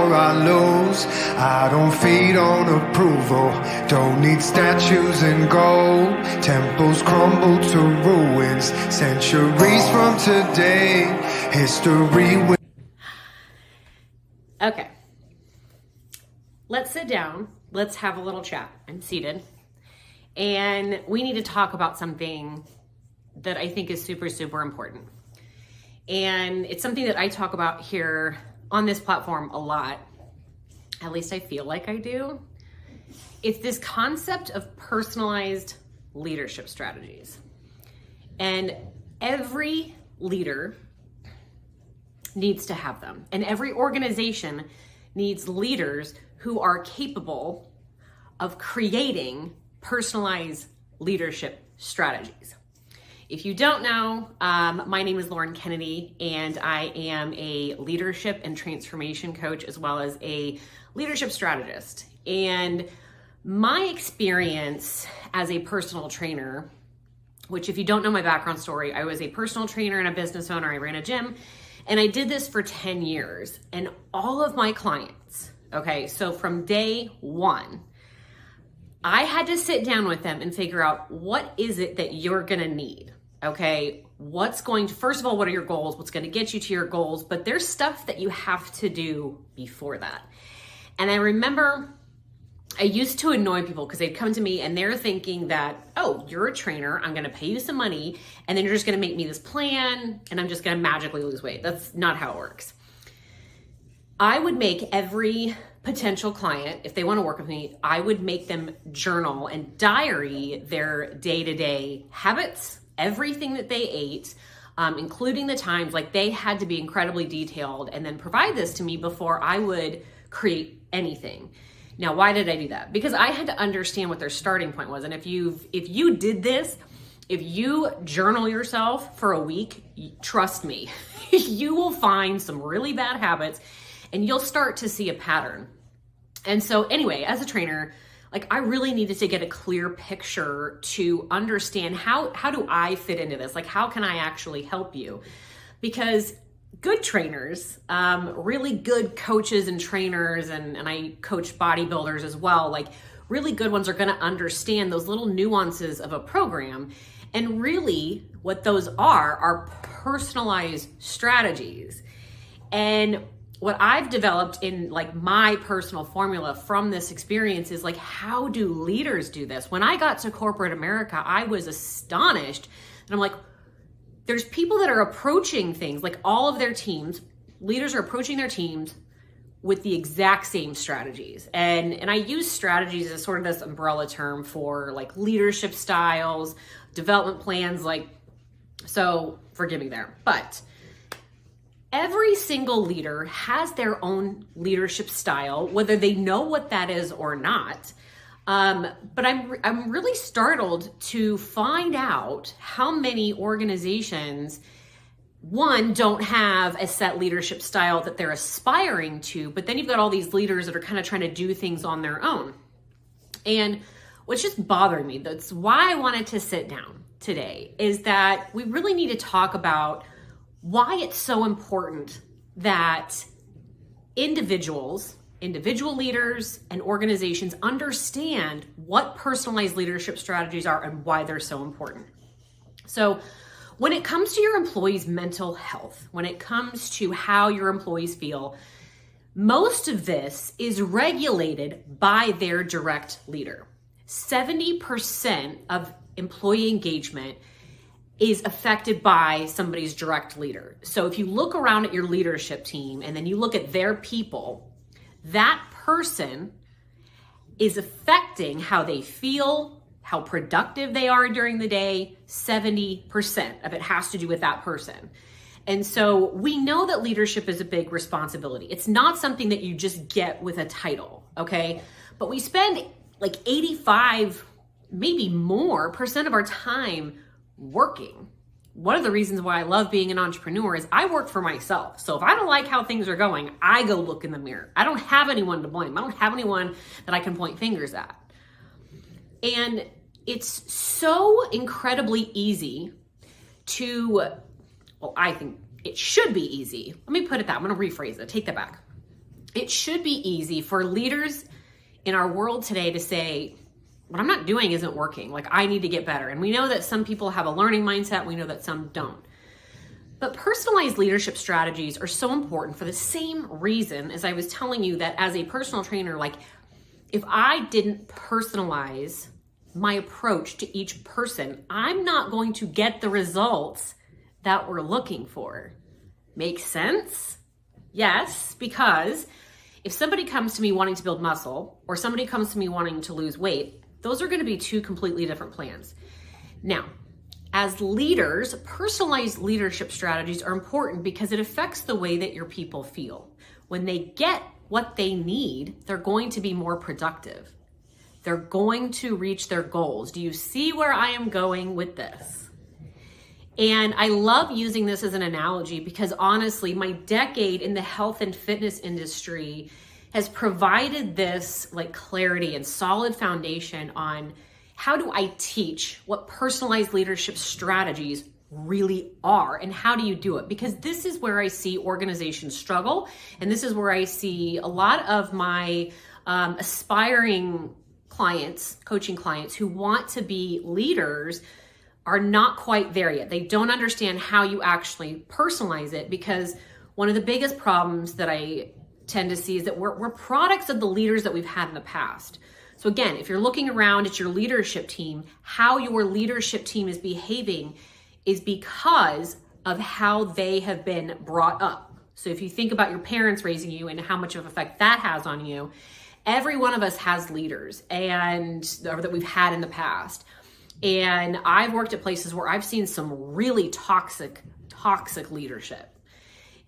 or I lose. I don't feed on approval, don't need statues and gold. Temples crumble to ruins, centuries from today. History will... Okay, let's sit down. Let's have a little chat. I'm seated. And we need to talk about something that I think is super, super important. And it's something that I talk about here on this platform a lot. At least I feel like I do. It's this concept of personalized leadership strategies. And every leader needs to have them. And every organization needs leaders who are capable of creating personalized leadership strategies. If you don't know, my name is Lauren Kennedy, and I am a leadership and transformation coach as well as a leadership strategist. And my experience as a personal trainer, which if you don't know my background story, I was a personal trainer and a business owner. I ran a gym, and I did this for 10 years. And all of my clients, okay, so from day one, I had to sit down with them and figure out what is it that you're gonna need, okay? First of all, what are your goals? What's gonna get you to your goals? But there's stuff that you have to do before that. And I remember I used to annoy people because they'd come to me and they're thinking that, oh, you're a trainer, I'm gonna pay you some money, and then you're just gonna make me this plan and I'm just gonna magically lose weight. That's not how it works. I would make every potential client, if they want to work with me, I would make them journal and diary their day-to-day habits, everything that they ate, including the times. Like, they had to be incredibly detailed, and then provide this to me before I would create anything. Now, why did I do that? Because I had to understand what their starting point was. And if you did this, if you journal yourself for a week, trust me, you will find some really bad habits and you'll start to see a pattern. And so anyway, as a trainer, like, I really needed to get a clear picture to understand how do I fit into this? Like, how can I actually help you? Because good trainers, really good coaches and trainers, and I coach bodybuilders as well, like really good ones are gonna understand those little nuances of a program. And really what those are personalized strategies. And what I've developed in like my personal formula from this experience is like, how do leaders do this? When I got to corporate America, I was astonished. And I'm like, there's people that are approaching things, like all of their teams, leaders are approaching their teams with the exact same strategies. And I use strategies as sort of this umbrella term for like leadership styles, development plans, like, so forgive me there. But every single leader has their own leadership style, whether they know what that is or not. But I'm really startled to find out how many organizations, one, don't have a set leadership style that they're aspiring to, but then you've got all these leaders that are kind of trying to do things on their own. And what's just bothering me, that's why I wanted to sit down today, is that we really need to talk about why it's so important that individual leaders and organizations understand what personalized leadership strategies are and why they're so important. So when it comes to your employees' mental health, when it comes to how your employees feel, most of this is regulated by their direct leader. 70% of employee engagement is affected by somebody's direct leader. So if you look around at your leadership team and then you look at their people, that person is affecting how they feel, how productive they are during the day. 70% of it has to do with that person. And so we know that leadership is a big responsibility. It's not something that you just get with a title, okay? But we spend like 85, maybe more % of our time working. One of the reasons why I love being an entrepreneur is I work for myself. So if I don't like how things are going, I go look in the mirror. I don't have anyone to blame. I don't have anyone that I can point fingers at. And it's so incredibly easy to, well, I think it should be easy. Let me put it that, I'm gonna rephrase it, take that back. it should be easy for leaders in our world today to say, what I'm not doing isn't working. Like, I need to get better. And we know that some people have a learning mindset. We know that some don't. But personalized leadership strategies are so important for the same reason as I was telling you that as a personal trainer, like, if I didn't personalize my approach to each person, I'm not going to get the results that we're looking for. Make sense? Yes, because if somebody comes to me wanting to build muscle or somebody comes to me wanting to lose weight, those are going to be two completely different plans. Now, as leaders, personalized leadership strategies are important because it affects the way that your people feel. When they get what they need, they're going to be more productive. They're going to reach their goals. Do you see where I am going with this? And I love using this as an analogy because honestly, my decade in the health and fitness industry has provided this like clarity and solid foundation on how do I teach what personalized leadership strategies really are and how do you do it? Because this is where I see organizations struggle, and this is where I see a lot of my aspiring clients, coaching clients who want to be leaders are not quite there yet. They don't understand how you actually personalize it, because one of the biggest problems that I tend to see is that we're products of the leaders that we've had in the past. So again, if you're looking around at your leadership team, how your leadership team is behaving is because of how they have been brought up. So if you think about your parents raising you and how much of an effect that has on you, every one of us has leaders or that we've had in the past. And I've worked at places where I've seen some really toxic leadership.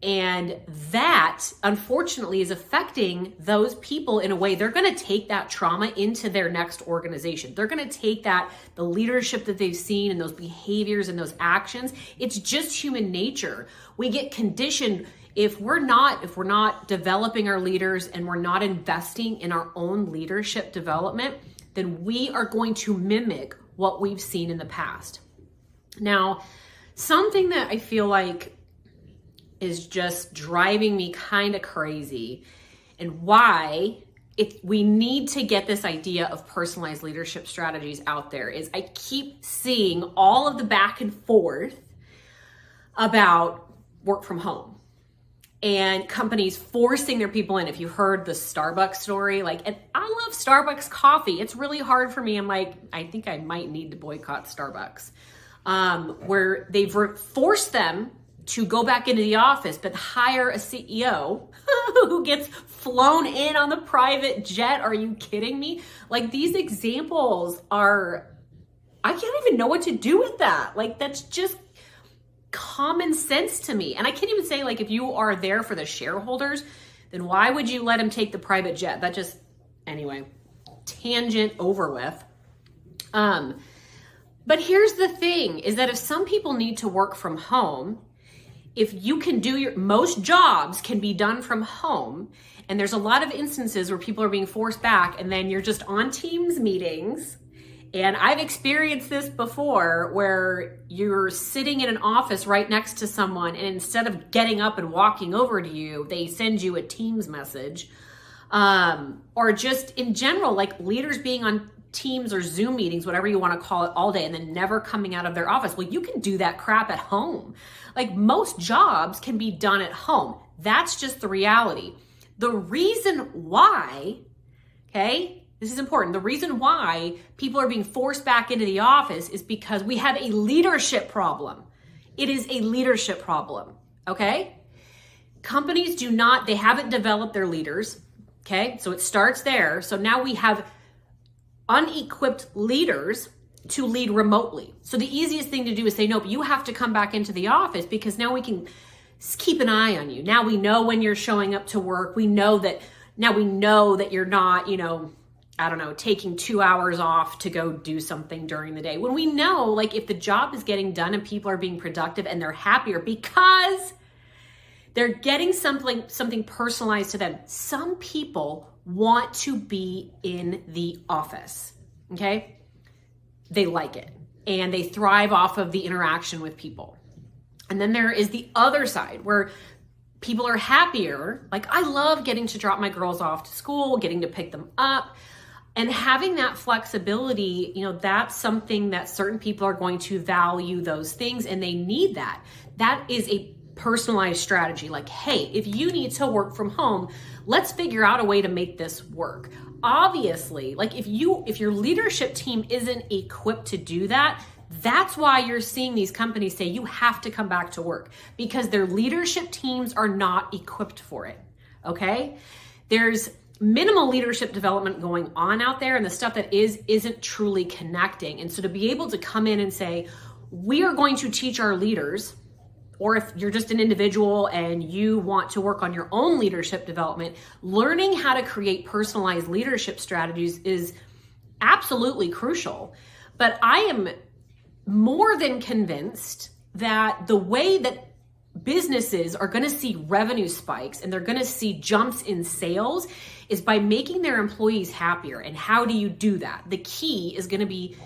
And that, unfortunately, is affecting those people in a way. They're going to take that trauma into their next organization. They're going to take the leadership that they've seen and those behaviors and those actions. It's just human nature. We get conditioned. If we're not developing our leaders and we're not investing in our own leadership development, then we are going to mimic what we've seen in the past. Now, something that I feel like is just driving me kind of crazy, and why we need to get this idea of personalized leadership strategies out there, is I keep seeing all of the back and forth about work from home and companies forcing their people in. If you heard the Starbucks story, and I love Starbucks coffee. It's really hard for me. I'm like, I think I might need to boycott Starbucks, where they've forced them to go back into the office, but hire a CEO who gets flown in on the private jet. Are you kidding me? Like, these examples I can't even know what to do with that. Like, that's just common sense to me. And I can't even say, like, if you are there for the shareholders, then why would you let him take the private jet? Anyway, tangent over with. But here's the thing, is that if some people need to work from home, if you can most jobs can be done from home, and there's a lot of instances where people are being forced back, and then you're just on Teams meetings. And I've experienced this before, where you're sitting in an office right next to someone, and instead of getting up and walking over to you, they send you a Teams message. Or just in general, like leaders being on Teams or Zoom meetings, whatever you want to call it, all day, and then never coming out of their office. Well, you can do that crap at home. Like, most jobs can be done at home. That's just the reality. The reason why, okay, this is important. The reason why people are being forced back into the office is because we have a leadership problem. It is a leadership problem, okay? Companies they haven't developed their leaders, okay? So it starts there. So now we have unequipped leaders to lead remotely. So the easiest thing to do is say, nope, you have to come back into the office, because now we can keep an eye on you. Now we know when you're showing up to work. We know that you're not, taking 2 hours off to go do something during the day. When we know, like, if the job is getting done and people are being productive and they're happier because they're getting something personalized to them. Some people want to be in the office, okay? They like it, and they thrive off of the interaction with people. And then there is the other side, where people are happier. Like, I love getting to drop my girls off to school, getting to pick them up, and having that flexibility. That's something that certain people are going to value those things, and they need that. That is a personalized strategy. Like, hey, if you need to work from home, let's figure out a way to make this work. Obviously, like if your leadership team isn't equipped to do that, that's why you're seeing these companies say you have to come back to work, because their leadership teams are not equipped for it. Okay? There's minimal leadership development going on out there, and the stuff that isn't truly connecting. And so to be able to come in and say, we are going to teach our leaders, or if you're just an individual and you want to work on your own leadership development, learning how to create personalized leadership strategies is absolutely crucial. But I am more than convinced that the way that businesses are going to see revenue spikes and they're going to see jumps in sales is by making their employees happier. And how do you do that? The key is going to be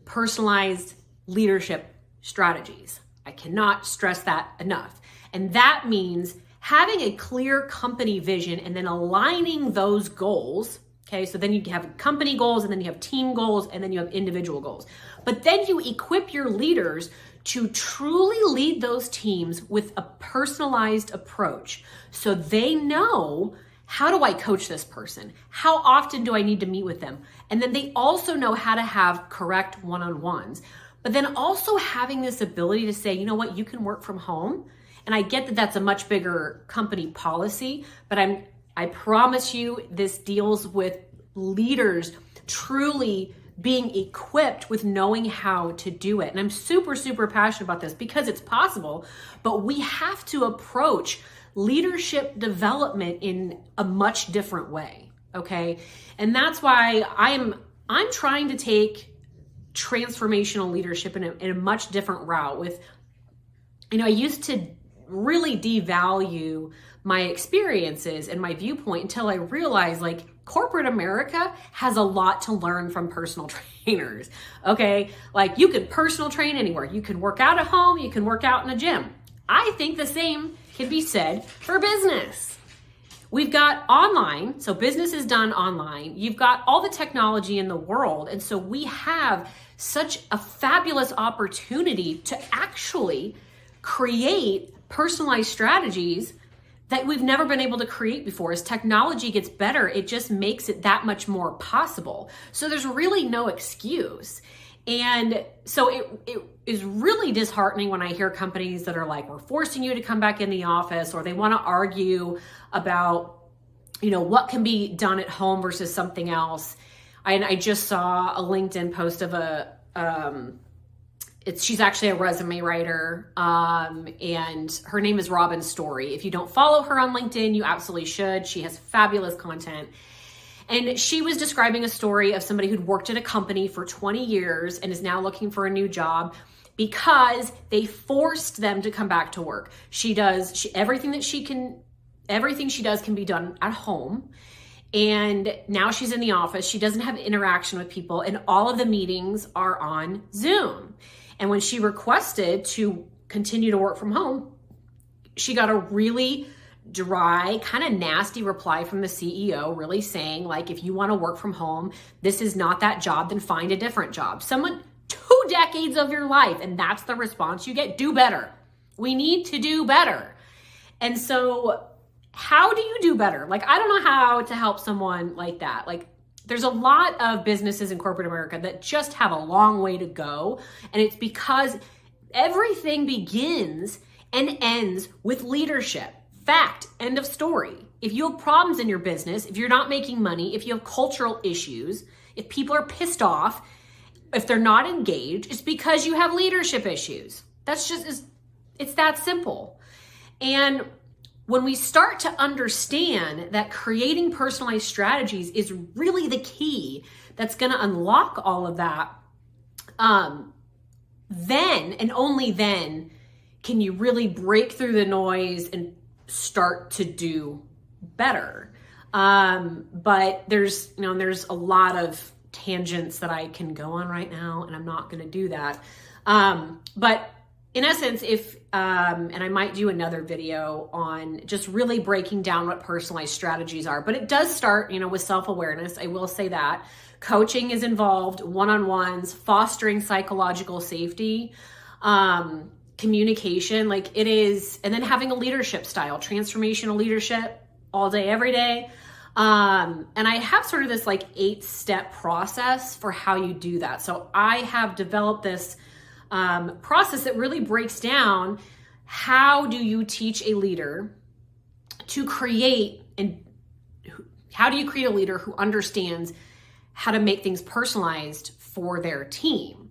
personalized leadership strategies. I cannot stress that enough. And that means having a clear company vision and then aligning those goals. Okay, so then you have company goals, and then you have team goals, and then you have individual goals. But then you equip your leaders to truly lead those teams with a personalized approach. So they know, how do I coach this person? How often do I need to meet with them? And then they also know how to have correct one-on-ones. But then also having this ability to say, you know what, you can work from home. And I get that that's a much bigger company policy, but I promise you this deals with leaders truly being equipped with knowing how to do it. And I'm super, super passionate about this because it's possible, but we have to approach leadership development in a much different way, okay? And that's why I'm trying to take transformational leadership in a much different route with, I used to really devalue my experiences and my viewpoint until I realized, like, corporate America has a lot to learn from personal trainers, okay? Like, you can personal train anywhere. You can work out at home. You can work out in a gym. I think the same can be said for business. We've got online, so business is done online. You've got all the technology in the world, and so we have such a fabulous opportunity to actually create personalized strategies that we've never been able to create before. As technology gets better, it just makes it that much more possible. So there's really no excuse. And so it is really disheartening when I hear companies that are like, we're forcing you to come back in the office, or they want to argue about, what can be done at home versus something else. I just saw a LinkedIn post of she's actually a resume writer, and her name is Robin Story. If you don't follow her on LinkedIn, you absolutely should. She has fabulous content. And she was describing a story of somebody who'd worked at a company for 20 years and is now looking for a new job because they forced them to come back to work. Everything she does can be done at home. And now she's in the office. She doesn't have interaction with people, and all of the meetings are on Zoom. And when she requested to continue to work from home, she got a really dry, kind of nasty reply from the CEO, really saying, like, if you want to work from home, this is not that job, then find a different job. 2 decades of your life, and that's the response you get. Do better. We need to do better. And so how do you do better? Like, I don't know how to help someone like that. Like, there's a lot of businesses in corporate America that just have a long way to go. And it's because everything begins and ends with leadership. Fact, end of story. If you have problems in your business, if you're not making money, if you have cultural issues, if people are pissed off, if they're not engaged, it's because you have leadership issues. It's that simple. And when we start to understand that creating personalized strategies is really the key that's going to unlock all of that, then and only then can you really break through the noise and start to do better. But there's a lot of tangents that I can go on right now, and I'm not going to do that. But in essence, if, and I might do another video on just really breaking down what personalized strategies are, but it does start, with self-awareness. I will say that. Coaching is involved, one-on-ones, fostering psychological safety, communication, like it is, and then having a leadership style, transformational leadership all day, every day. And I have sort of this like 8-step process for how you do that. So I have developed this process that really breaks down how do you teach a leader to create, and how do you create a leader who understands how to make things personalized for their team.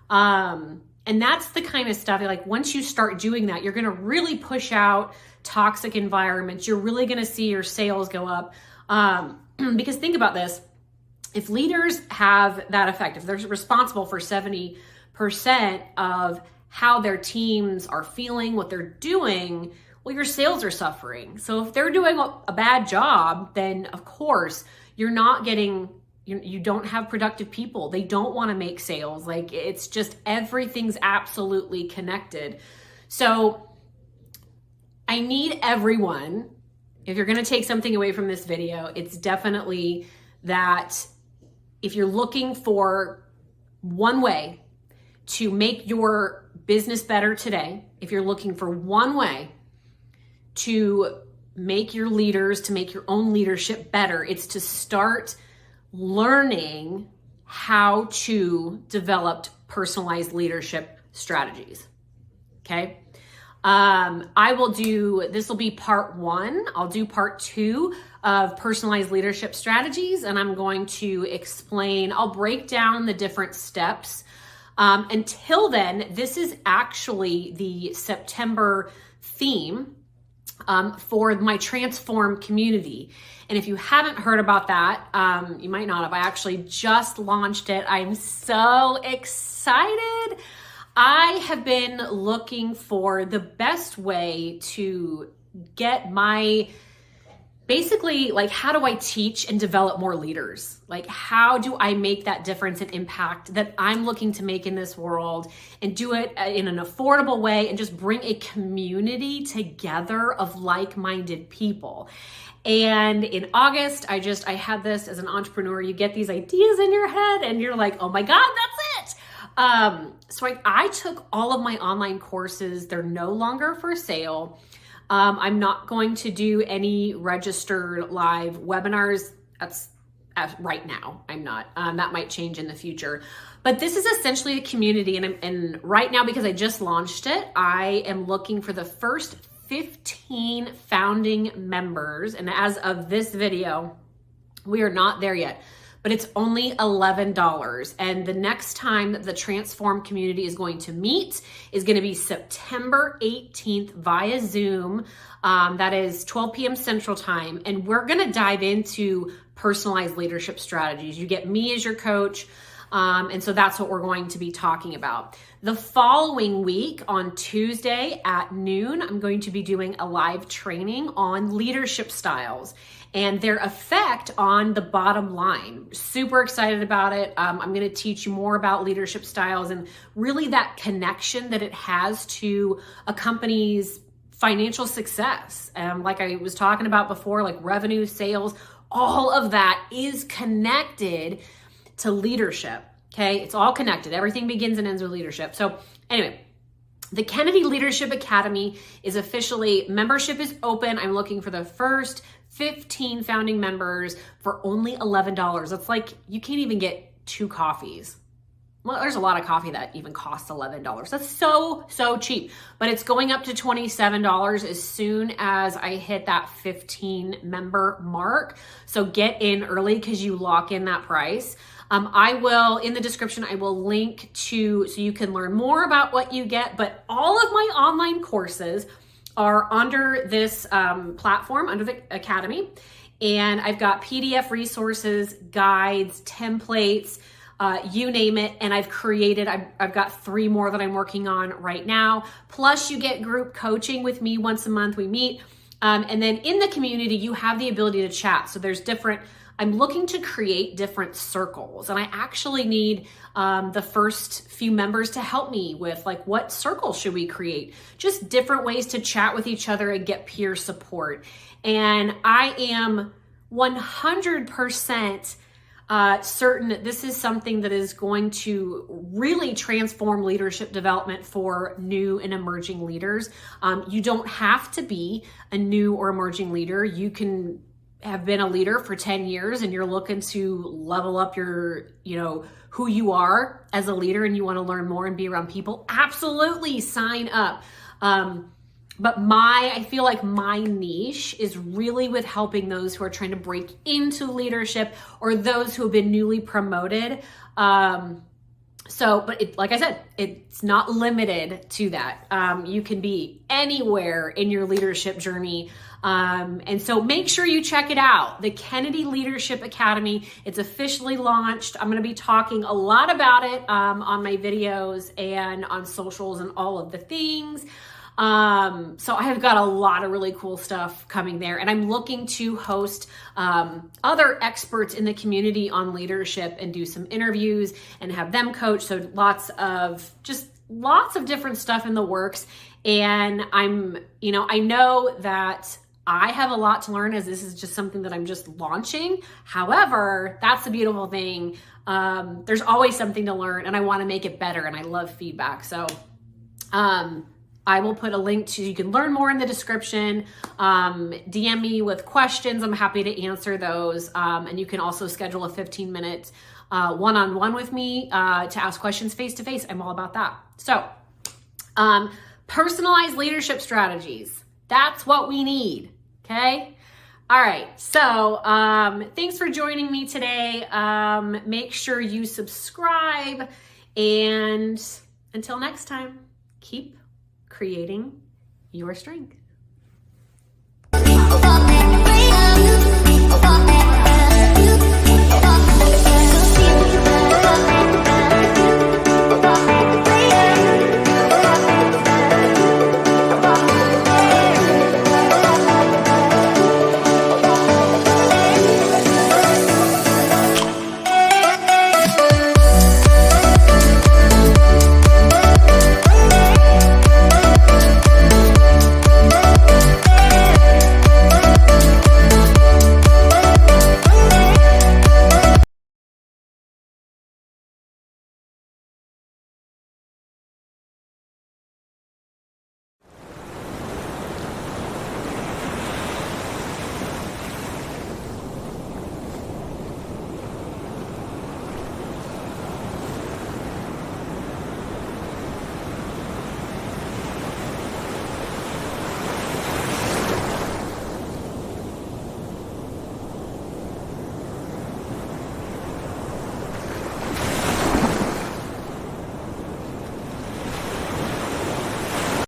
And that's the kind of stuff like once you start doing that, you're going to really push out toxic environments. You're really going to see your sales go up. Because think about this, if leaders have that effect, if they're responsible for 70% of how their teams are feeling, what they're doing, well, your sales are suffering. So if they're doing a bad job, then of course you're not getting, you don't have productive people. They don't want to make sales. Like it's just, everything's absolutely connected. So I need everyone, if you're going to take something away from this video, it's definitely that if you're looking for one way to make your business better today, if you're looking for one way to make your leaders, to make your own leadership better, it's to start learning how to develop personalized leadership strategies. Okay. This will be part 1. I'll do part 2 of personalized leadership strategies, and I'm going to explain, I'll break down the different steps. Until then, this is actually the September theme for my Transform community. And if you haven't heard about that, you might not have. I actually just launched it. I'm so excited. I have been looking for the best way to get basically, like, how do I teach and develop more leaders? Like, how do I make that difference and impact that I'm looking to make in this world, and do it in an affordable way, and just bring a community together of like-minded people. And in August, I had this as an entrepreneur. You get these ideas in your head and you're like, oh my God, that's it. So I took all of my online courses. They're no longer for sale. I'm not going to do any registered live webinars. That's right now. I'm not. That might change in the future. But this is essentially a community. And right now, because I just launched it, I am looking for the first 15 founding members. And as of this video, we are not there yet, but it's only $11. And the next time that the Transform community is going to meet is going to be September 18th via Zoom. That is 12 p.m. Central Time. And we're going to dive into personalized leadership strategies. You get me as your coach. And so that's what we're going to be talking about. The following week on Tuesday at noon, I'm going to be doing a live training on leadership styles and their effect on the bottom line. Super excited about it. I'm going to teach you more about leadership styles and really that connection that it has to a company's financial success. Like I was talking about before, like revenue, sales, all of that is connected to leadership. Okay. It's all connected. Everything begins and ends with leadership. So anyway, the Kennedy Leadership Academy is officially, membership is open. I'm looking for the first 15 founding members for only $11. That's like, you can't even get 2 coffees. Well, there's a lot of coffee that even costs $11. That's so cheap, but it's going up to $27 as soon as I hit that 15 member mark. So get in early because you lock in that price. I will, in the description, I will link to, so you can learn more about what you get, but all of my online courses are under this platform, under the Academy. And I've got PDF resources, guides, templates, you name it. And I've got 3 more that I'm working on right now. Plus you get group coaching with me once a month. We meet And then in the community, you have the ability to chat. So there's I'm looking to create different circles, and I actually need the first few members to help me with like, what circle should we create? Just different ways to chat with each other and get peer support. And I am 100% certain that this is something that is going to really transform leadership development for new and emerging leaders. You don't have to be a new or emerging leader. You can have been a leader for 10 years and you're looking to level up your, who you are as a leader, and you want to learn more and be around people. Absolutely sign up. But I feel like my niche is really with helping those who are trying to break into leadership or those who have been newly promoted. Like I said, it's not limited to that. You can be anywhere in your leadership journey. And so make sure you check it out. The Kennedy Leadership Academy. It's officially launched. I'm going to be talking a lot about it on my videos and on socials and all of the things. So I have got a lot of really cool stuff coming there, and I'm looking to host other experts in the community on leadership and do some interviews and have them coach. So lots of different stuff in the works. And I know that I have a lot to learn, as this is just something that I'm just launching. However, that's the beautiful thing. There's always something to learn, and I want to make it better, and I love feedback. So, I will put a link to, you can learn more in the description. DM me with questions. I'm happy to answer those. And you can also schedule a 15-minute one-on-one with me to ask questions face-to-face. I'm all about that. So personalized leadership strategies. That's what we need. Okay. All right. So thanks for joining me today. Make sure you subscribe, and until next time, keep creating your strength.